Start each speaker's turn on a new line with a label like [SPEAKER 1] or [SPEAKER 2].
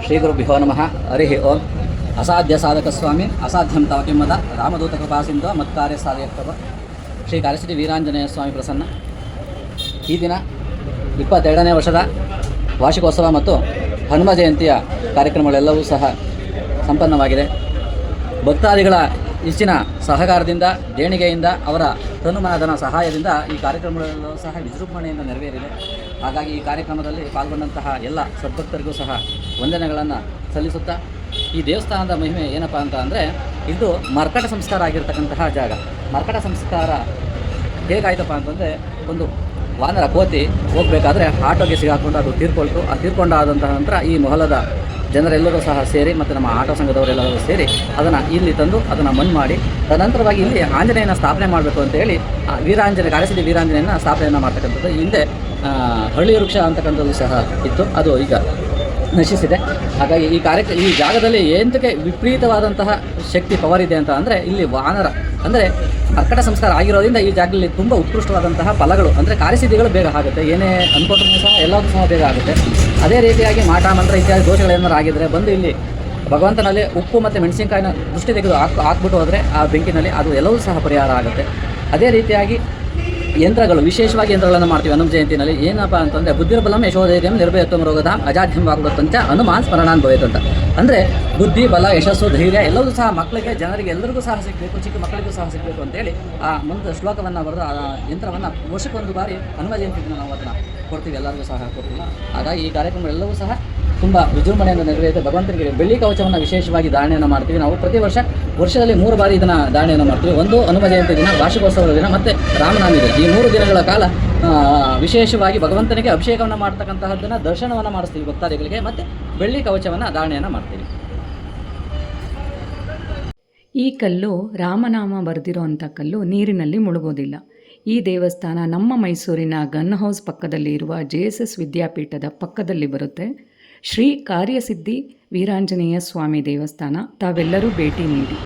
[SPEAKER 1] ಶ್ರೀಗುರುಭ್ಯೋ ನಮಃ. ಹರಿ ಓಂ. ಅಸಾಧ್ಯ ಸಾಧಕ ಸ್ವಾಮಿ ಅಸಾಧ್ಯಂ ತವ ಕಿಮ್ಮದ ರಾಮದೂತ ಕೃಪಾಸಿಂಧೋ ಮತ್ಕಾರ್ಯ ಸಾಧಯತ್ತವ. ಶ್ರೀ ಕಾರ್ಯಸಿದ್ಧಿ ವೀರಾಂಜನೇಯ ಸ್ವಾಮಿ ಪ್ರಸನ್ನ. ಈ ದಿನ 22ನೇ ವರ್ಷದ ವಾರ್ಷಿಕೋತ್ಸವ ಮತ್ತು ಹನುಮ ಜಯಂತಿಯ ಕಾರ್ಯಕ್ರಮಗಳೆಲ್ಲವೂ ಸಹ ಸಂಪನ್ನವಾಗಿದೆ. ಭಕ್ತಾದಿಗಳ ಹೆಚ್ಚಿನ ಸಹಕಾರದಿಂದ, ದೇಣಿಗೆಯಿಂದ, ಅವರ ತನುಮನಧನ ಸಹಾಯದಿಂದ ಈ ಕಾರ್ಯಕ್ರಮಗಳೆಲ್ಲವೂ ಸಹ ವಿಜೃಂಭಣೆಯಿಂದ ನೆರವೇರಿದೆ. ಹಾಗಾಗಿ ಈ ಕಾರ್ಯಕ್ರಮದಲ್ಲಿ ಪಾಲ್ಗೊಂಡಂತಹ ಎಲ್ಲ ಸದ್ಭಕ್ತರಿಗೂ ಸಹ ವಂದನೆಗಳನ್ನು ಸಲ್ಲಿಸುತ್ತಾ, ಈ ದೇವಸ್ಥಾನದ ಮಹಿಮೆ ಏನಪ್ಪ ಅಂತ ಅಂದರೆ, ಇದು ಮರ್ಕಟ ಸಂಸ್ಕಾರ ಆಗಿರ್ತಕ್ಕಂತಹ ಜಾಗ. ಮರ್ಕಟ ಸಂಸ್ಕಾರ ಹೇಗಾಯ್ತಪ್ಪ ಅಂತಂದರೆ, ಒಂದು ವಾನರ ಕೋತಿ ಹೋಗಬೇಕಾದ್ರೆ ಆಟೋಗೆ ಸಿಗಾಕೊಂಡು ಅದು ತೀರ್ಕೊಳ್ತು. ಆ ತೀರ್ಕೊಂಡಾದಂತಹ ನಂತರ ಈ ಮೊಹಲದ ಜನರೆಲ್ಲರೂ ಸಹ ಸೇರಿ ಮತ್ತು ನಮ್ಮ ಆಟೋ ಸಂಘದವರೆಲ್ಲರೂ ಸೇರಿ ಅದನ್ನು ಇಲ್ಲಿ ತಂದು ಅದನ್ನು ಮಣ್ಣು ಮಾಡಿ, ತದನಂತರವಾಗಿ ಇಲ್ಲಿ ಆಂಜನೇಯನ ಸ್ಥಾಪನೆ ಮಾಡಬೇಕು ಅಂತೇಳಿ ವೀರಾಂಜನೆ ಕಾರ್ಯಸಿದ್ಧಿ ವೀರಾಂಜನೇಯನ ಸ್ಥಾಪನೆಯನ್ನು ಮಾಡ್ತಕ್ಕಂಥದ್ದು. ಹಿಂದೆ ಹಳ್ಳಿ ವೃಕ್ಷ ಅಂತಕ್ಕಂಥದ್ದು ಸಹ ಇತ್ತು, ಅದು ಈಗ ನಶಿಸಿದೆ. ಹಾಗಾಗಿ ಈ ಜಾಗದಲ್ಲಿ ಎಂತಕ್ಕೆ ವಿಪರೀತವಾದಂತಹ ಶಕ್ತಿ ಪವರ್ ಇದೆ ಅಂತ ಅಂದರೆ, ಇಲ್ಲಿ ವಾನರ ಅಂದರೆ ಮರ್ಕಟ ಸಂಸ್ಕಾರ ಆಗಿರೋದ್ರಿಂದ ಈ ಜಾಗದಲ್ಲಿ ತುಂಬ ಉತ್ಕೃಷ್ಟವಾದಂತಹ ಫಲಗಳು ಅಂದರೆ ಕಾರ್ಯಸಿದ್ಧಿಗಳು ಬೇಗ ಆಗುತ್ತೆ. ಏನೇ ಅಂದ್ಕೊಂಡ್ರೂ ಸಹ ಎಲ್ಲವೂ ಸಹ ಬೇಗ ಆಗುತ್ತೆ. ಅದೇ ರೀತಿಯಾಗಿ ಮಾಟ ಮಂತ್ರ ಇತ್ಯಾದಿ ದೋಷಗಳೇನಾರು ಆಗಿದ್ದರೆ ಬಂದು ಇಲ್ಲಿ ಭಗವಂತನಲ್ಲಿ ಉಪ್ಪು ಮತ್ತು ಮೆಣಸಿನಕಾಯಿನ ದೃಷ್ಟಿ ತೆಗೆದು ಹಾಕ್ಬಿಟ್ಟು ಹೋದರೆ ಆ ಬೆಂಕಿನಲ್ಲಿ ಅದು ಎಲ್ಲವೂ ಸಹ ಪರಿಹಾರ ಆಗುತ್ತೆ. ಅದೇ ರೀತಿಯಾಗಿ ಯಂತ್ರಗಳು, ವಿಶೇಷವಾಗಿ ಯಂತ್ರಗಳನ್ನು ಮಾಡ್ತೀವಿ ಹನುಮ ಜಯಂತಿನಲ್ಲಿ. ಏನಪ್ಪ ಅಂತಂದರೆ, ಬುದ್ಧಿರ್ಬಲಂ ಯಶೋಧೈರ್ಯಂ ನಿರ್ಭಯತ್ವಂ ರೋಗಧಾಮ್ ಅಜಾಢ್ಯಂ ವಾಗ್ವತ್ತಂಚ ಹನುಮಾನ್ ಸ್ಮರಣಾನ್ ಭವೇತ್ ಅಂತ. ಅಂದರೆ ಬುದ್ಧಿ, ಬಲ, ಯಶಸ್ಸು, ಧೈರ್ಯ ಎಲ್ಲವೂ ಸಹ ಮಕ್ಕಳಿಗೆ, ಜನರಿಗೆ ಎಲ್ಲರಿಗೂ ಸಹ ಸಿಗಬೇಕು, ಚಿಕ್ಕ ಮಕ್ಕಳಿಗೂ ಸಹ ಸಿಗಬೇಕು ಅಂತೇಳಿ ಆ ಮುಂದೆ ಶ್ಲೋಕವನ್ನು ಬರೆದು ಆ ಯಂತ್ರವನ್ನು ವರ್ಷಕ್ಕೊಂದು ಬಾರಿ ಹನುಮ ಜಯಂತಿ ದಿನ ನಾವು ಅದನ್ನು ಕೊಡ್ತೀವಿ, ಎಲ್ಲರಿಗೂ ಸಹ ಕೊಡ್ತೀವಿ. ಹಾಗಾಗಿ ಈ ಕಾರ್ಯಕ್ರಮಗಳೆಲ್ಲವೂ ಸಹ ತುಂಬ ವಿಜೃಂಭಣೆಯಿಂದ ನೆರವೇರಿದೆ. ಭಗವಂತನಿಗೆ ಬೆಳ್ಳಿ ಕವಚವನ್ನು ವಿಶೇಷವಾಗಿ ಧಾರಣೆಯನ್ನು ಮಾಡ್ತೀವಿ. ನಾವು ಪ್ರತಿ ವರ್ಷದಲ್ಲಿ 3 ಬಾರಿ ಇದನ್ನು ಧಾರಣೆಯನ್ನು ಮಾಡ್ತೀವಿ. ಒಂದು ಹನುಮ ಜಯಂತಿ ದಿನ, ವಾರ್ಷಿಕೋತ್ಸವದ ದಿನ ಮತ್ತು ರಾಮನವಮಿ ದಿನ. ಈ 3 ದಿನಗಳ ಕಾಲ ವಿಶೇಷವಾಗಿ ಭಗವಂತನಿಗೆ ಅಭಿಷೇಕವನ್ನು ಮಾಡ್ತಕ್ಕಂತಹದ್ದನ್ನು ದರ್ಶನವನ್ನು ಮಾಡಿಸ್ತೀವಿ ಭಕ್ತಾದಿಗಳಿಗೆ, ಮತ್ತು ಬೆಳ್ಳಿ ಕವಚವನ್ನು ಧಾರಣೆಯನ್ನು ಮಾಡ್ತೀವಿ.
[SPEAKER 2] ಈ ಕಲ್ಲು ರಾಮನಾಮ ಬರೆದಿರೋವಂಥ ಕಲ್ಲು, ನೀರಿನಲ್ಲಿ ಮುಳುಗೋದಿಲ್ಲ. ಈ ದೇವಸ್ಥಾನ ನಮ್ಮ ಮೈಸೂರಿನ ಗನ್ ಹೌಸ್ ಪಕ್ಕದಲ್ಲಿ ಇರುವ JSS ವಿದ್ಯಾಪೀಠದ ಪಕ್ಕದಲ್ಲಿ ಬರುತ್ತೆ. ಶ್ರೀ ಕಾರ್ಯಸಿದ್ಧಿ ವೀರಾಂಜನೇಯ ಸ್ವಾಮಿ ದೇವಸ್ಥಾನ. ತಾವೆಲ್ಲರೂ ಭೇಟಿ ನೀಡಿ.